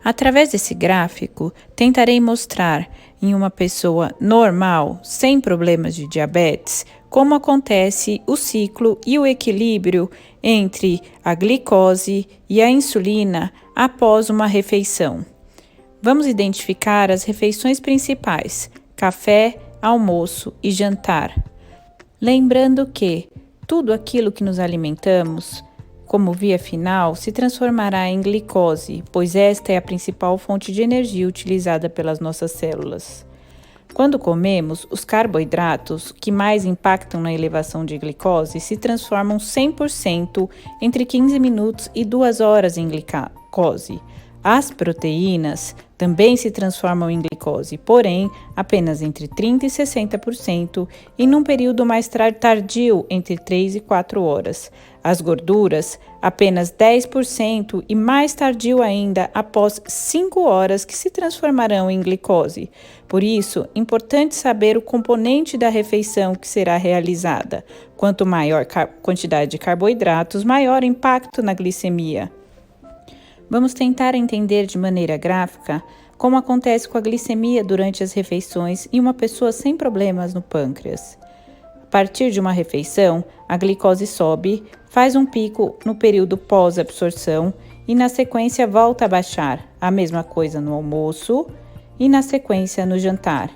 Através desse gráfico, tentarei mostrar em uma pessoa normal, sem problemas de diabetes, como acontece o ciclo e o equilíbrio entre a glicose e a insulina após uma refeição. Vamos identificar as refeições principais: café, almoço e jantar. Lembrando que tudo aquilo que nos alimentamos, como via final, se transformará em glicose, pois esta é a principal fonte de energia utilizada pelas nossas células. Quando comemos, os carboidratos, que mais impactam na elevação de glicose, se transformam 100% entre 15 minutos e 2 horas em glicose. As proteínas também se transformam em glicose, porém apenas entre 30% e 60% e num período mais tardio, entre 3 e 4 horas. As gorduras, apenas 10% e mais tardio ainda, após 5 horas, que se transformarão em glicose. Por isso, importante saber o componente da refeição que será realizada. Quanto maior quantidade de carboidratos, maior impacto na glicemia. Vamos tentar entender de maneira gráfica como acontece com a glicemia durante as refeições em uma pessoa sem problemas no pâncreas. A partir de uma refeição, a glicose sobe, faz um pico no período pós-absorção e na sequência volta a baixar. A mesma coisa no almoço e na sequência no jantar.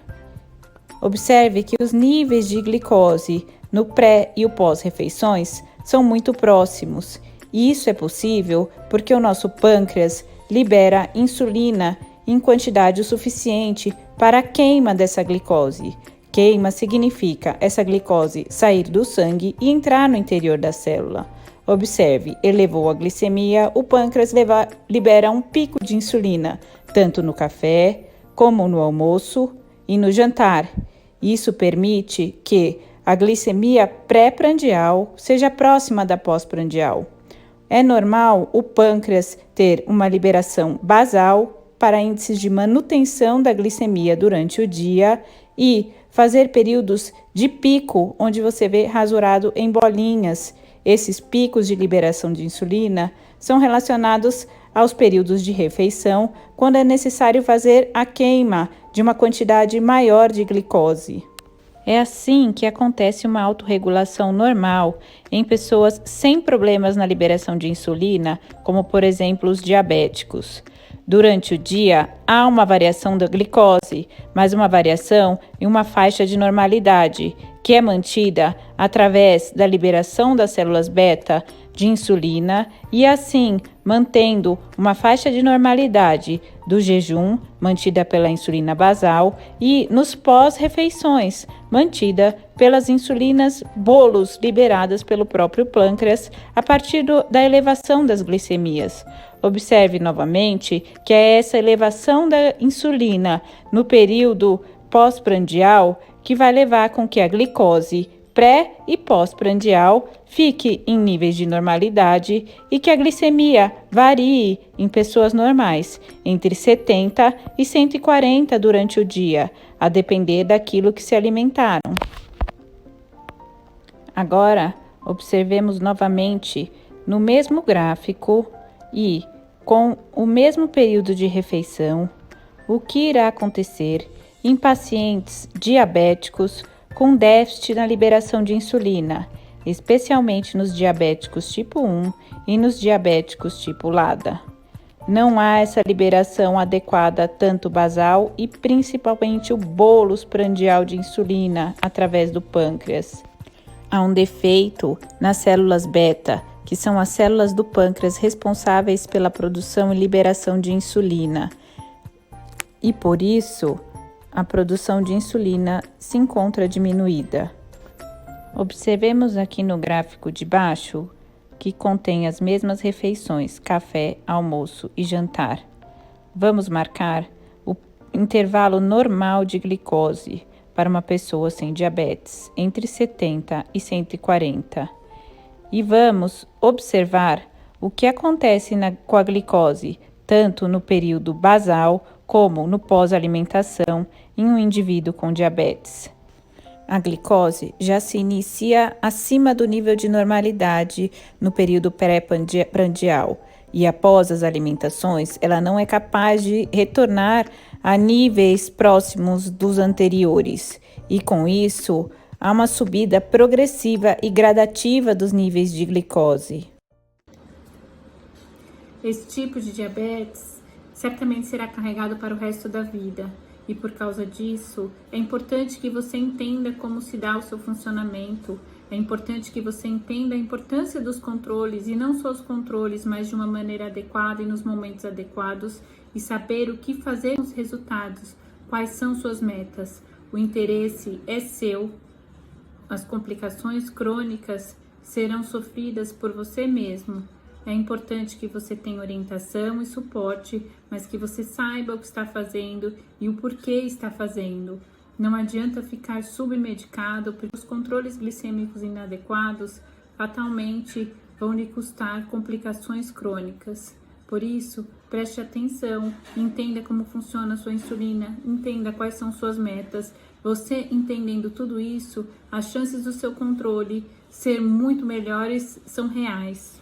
Observe que os níveis de glicose no pré e o pós-refeições são muito próximos. E isso é possível porque o nosso pâncreas libera insulina em quantidade o suficiente para a queima dessa glicose. Queima significa essa glicose sair do sangue e entrar no interior da célula. Observe, elevou a glicemia, o pâncreas libera um pico de insulina, tanto no café como no almoço e no jantar. Isso permite que a glicemia pré-prandial seja próxima da pós-prandial. É normal o pâncreas ter uma liberação basal para índices de manutenção da glicemia durante o dia e fazer períodos de pico, onde você vê rasurado em bolinhas. Esses picos de liberação de insulina são relacionados aos períodos de refeição, quando é necessário fazer a queima de uma quantidade maior de glicose. É assim que acontece uma autorregulação normal em pessoas sem problemas na liberação de insulina, como por exemplo os diabéticos. Durante o dia, há uma variação da glicose, mas uma variação em uma faixa de normalidade, que é mantida através da liberação das células beta de insulina e assim mantendo uma faixa de normalidade do jejum, mantida pela insulina basal, e nos pós-refeições, mantida pelas insulinas bolos liberadas pelo próprio pâncreas a partir da elevação das glicemias. Observe novamente que é essa elevação da insulina no período pós-prandial que vai levar com que a glicose pré e pós-prandial fique em níveis de normalidade e que a glicemia varie em pessoas normais entre 70 e 140 durante o dia, a depender daquilo que se alimentaram. Agora, observemos novamente no mesmo gráfico e com o mesmo período de refeição, o que irá acontecer em pacientes diabéticos com déficit na liberação de insulina, especialmente nos diabéticos tipo 1 e nos diabéticos tipo LADA. Não há essa liberação adequada tanto basal e principalmente o bolus prandial de insulina através do pâncreas. Há um defeito nas células beta, que são as células do pâncreas responsáveis pela produção e liberação de insulina. E por isso, a produção de insulina se encontra diminuída. Observemos aqui no gráfico de baixo que contém as mesmas refeições, café, almoço e jantar. Vamos marcar o intervalo normal de glicose para uma pessoa sem diabetes, entre 70 e 140. E vamos observar o que acontece com a glicose, tanto no período basal como no pós-alimentação em um indivíduo com diabetes. A glicose já se inicia acima do nível de normalidade no período pré-prandial, e após as alimentações, ela não é capaz de retornar a níveis próximos dos anteriores. E com isso, há uma subida progressiva e gradativa dos níveis de glicose. Esse tipo de diabetes certamente será carregado para o resto da vida. E por causa disso, é importante que você entenda como se dá o seu funcionamento. É importante que você entenda a importância dos controles, e não só os controles, mas de uma maneira adequada e nos momentos adequados, e saber o que fazer com os resultados, quais são suas metas. O interesse é seu. As complicações crônicas serão sofridas por você mesmo. É importante que você tenha orientação e suporte, mas que você saiba o que está fazendo e o porquê está fazendo. Não adianta ficar submedicado, porque os controles glicêmicos inadequados fatalmente vão lhe custar complicações crônicas. Por isso, preste atenção, entenda como funciona a sua insulina, entenda quais são suas metas. Você entendendo tudo isso, as chances do seu controle ser muito melhores são reais.